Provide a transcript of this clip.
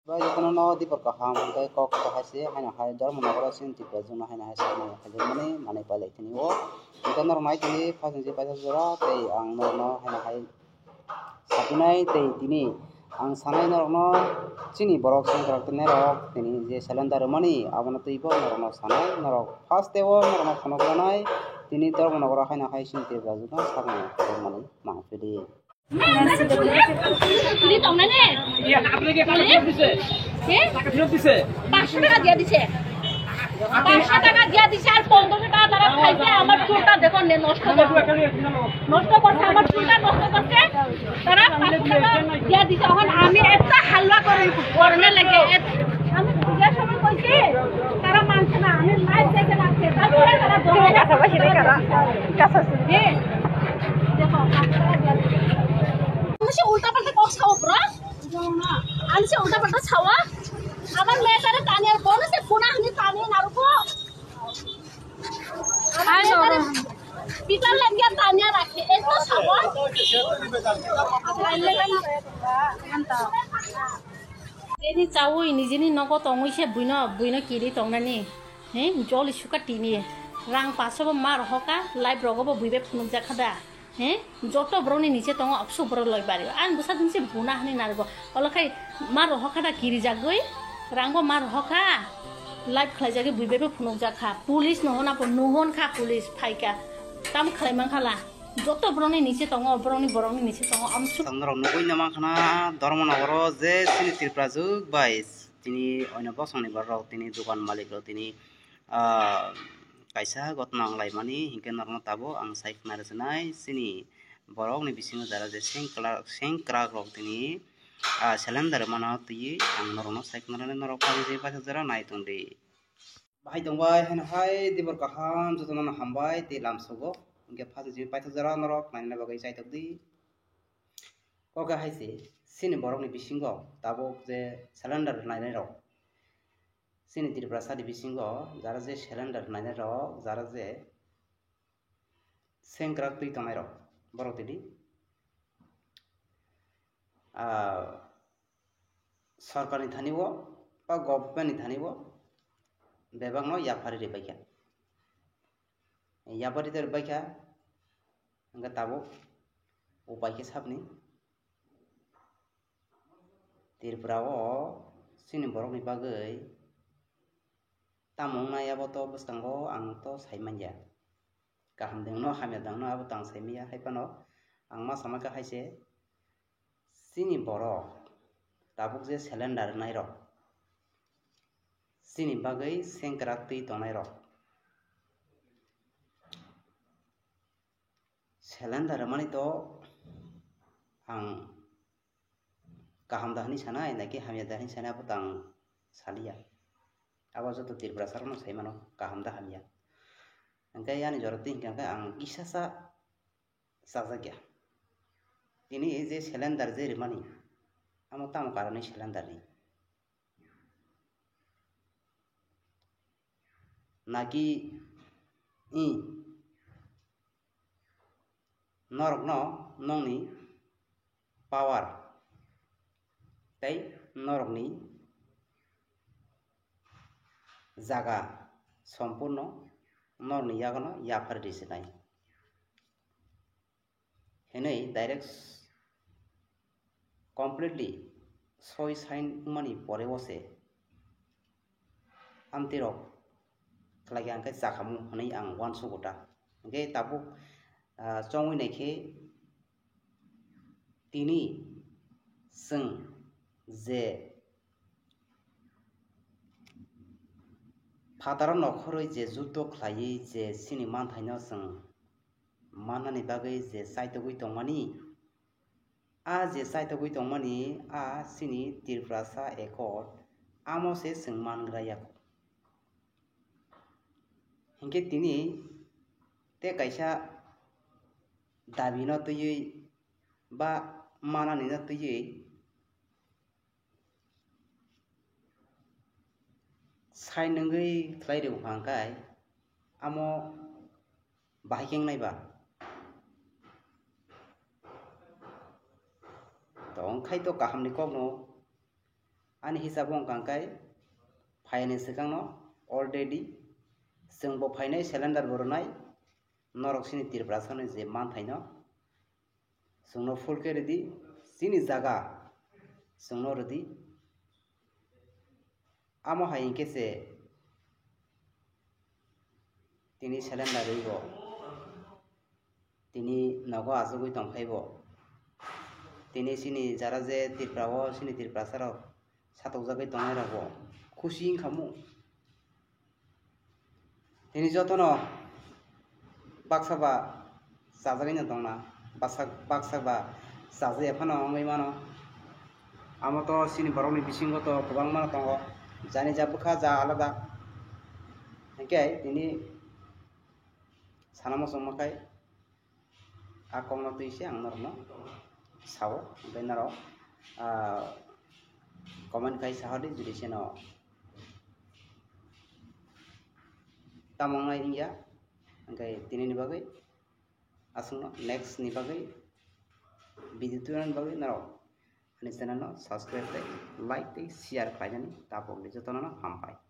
Ba yokono no di por kaham kai kok ko haise haina hai dor mo nagoro sin ti prezu na haina haise na haje mani mane pale tini o ita nor mai tini phajin je paisa jora tei ang no haina hai sapunai tei tini ang sanai norok no chini borok sin rok tene rok tini je cylinder mani abono tui bo norok no sanai norok first teo norok no phono granai tini dor mo nagoro haina hai sin ti prezu no sakni mani mangpili তুলি তোমরা নে ইয়া আপনি কি টাকা ফেরত দিছে হ্যাঁ টাকা ফেরত দিছে 500 টাকা দিয়ে দিছে 500 টাকা দিয়ে দিছে আর 1500 টাকা তারা খাইছে আমার চুলটা দেখো নষ্ট করছে আমার চুলটা নষ্ট করছে তারা 500 টাকা দিয়ে দিছে এখন আমি একটা হালুয়া করে করনে লাগে আমি পূজার সময় কইছি তারা মানছে না আমি লাইভ দেখে রাখছে তারপরে তারা বলে কাছাকাছি কারা কাছাকাছি দেখো 500 টাকা দিয়ে দিছে আমি উল্টা পাল্টা কক্স খাওয়া ব্রো আমি উল্টা পাল্টা খাওয়া আমার মেয়েটারে টানি আর বোন সে কোনা আমি টানি নারুকো আমার পিটার লাগিয়া টানিয়া রাখে এত খাওয়া ini cawo ini jini noko tongi se buino kiri tongnani he jol isuka tini rang paso mar hoka live rogo buibe phunuk jakhada হ্যাঁ যত ব্রনি নিচে তং অপসু ব্র লই পারিব আন বুসা দিনছে বুনা হানি নারব অলখাই মার হখাটা কিরি জাগই রাঙ্গ মার হখা লাইভ খাই জাগে বুইবেবে ফুনক জাখা পুলিশ নহনা নহন খা পুলিশ ফাইকা তাম খাইমান খালা যত ব্রনি নিচে তং ব্রনি নিচে তং আমসু তংরক নগই নামা খানা ধর্মনগর যে সিনি ত্রিপ্রাজুক বাইস তিনি অন্য বসংনি বারক তিনি দোকান মালিক তিনি kaisa gotna anglai mani hingke norno tabo ang saik narjunai sini borok ni bisingo jara je seng krak rok tini cylinder mana tui ang norno saik narane norok pali je paisa jara nai tongdi bahai tongbai hen hai dibor kaham jotona hambai te lamsogo hingke phasi je paisa jara norok naina bagai sai tokdi koka haise sini borok ni bisingo tabo je cylinder nainai rok sini tiripura sadi bisingo jara je cylinder nainai rok jara je sengkrak tui tongnai rok borok tini सरकारनि थानिबो बा गभर्नमेन्टनि थानिबो बेबांनो याफारि रेबायखा याफारि रेबायखा हंगा ताबो उपायके साबनि त्रिपुराओ सिनि बरकनि बागै tamong nayabo to bustanggo ang to saimanja kaham dengno hamya dangno abo tang saimia haipano ang ma samaka haise sini borok tabuk je cylinder nai rok sini bagai sengkrak tui tongnai rok cylinder mani to ang kaham dahani sanai naki hamya dahani sanai abo tang salia abo joto tirpura sarno saimano kaham da hamya angkai yani joroti hingka ang kisasa sajagya ini je cylinder je rimani amo tam karone cylinder ni naki i norok no nongni power tei norok ni jaga সম্পূর্ণ norni yagono yapar disinai henei direct completely soi sign mani pore bose amtirok lagi angke jakamu honei ang wan sugota ge tabu chongui naikhe tini seng je Fatara nokhoroi je juddo khlai je sini manthaino seng manani bagai je saitogui tongmani a je saitogui tongmani a sini tirprasa ekot amo se seng mangraya hingke tini te kaisa dabino tui ba manani na tui sai nengui khlai reu phangkai amo bahikeng naiba tong khai to kaham ni kokno ani hisab ongkangkai phaini sikangno already sengbo phainai cylinder bornai norok sini tirprasano je manthaino sungno fulke redi sini jaga sungno redi amo haingke se tini cylinder ribo tini nogo asugui tongkhaibo tini sini jara je tirprao sini tirprasaro satokjagoi tongnai rago khushi khamu tini jotono baksaba sajagoi no tongna baksaba sajai ephano ongoi mano amo to sini borokni bisingo to kubang mano tongo jani ja bukha ja alada hingke tini sanamo songmakai akongno tuise ang norno sao benaro comment kai sahodi judi seno tamongai ingya angkai tini ni bagai asungno next ni bagai video turan bagai naro ani channel no subscribe like share kaijani tapok jotono hampai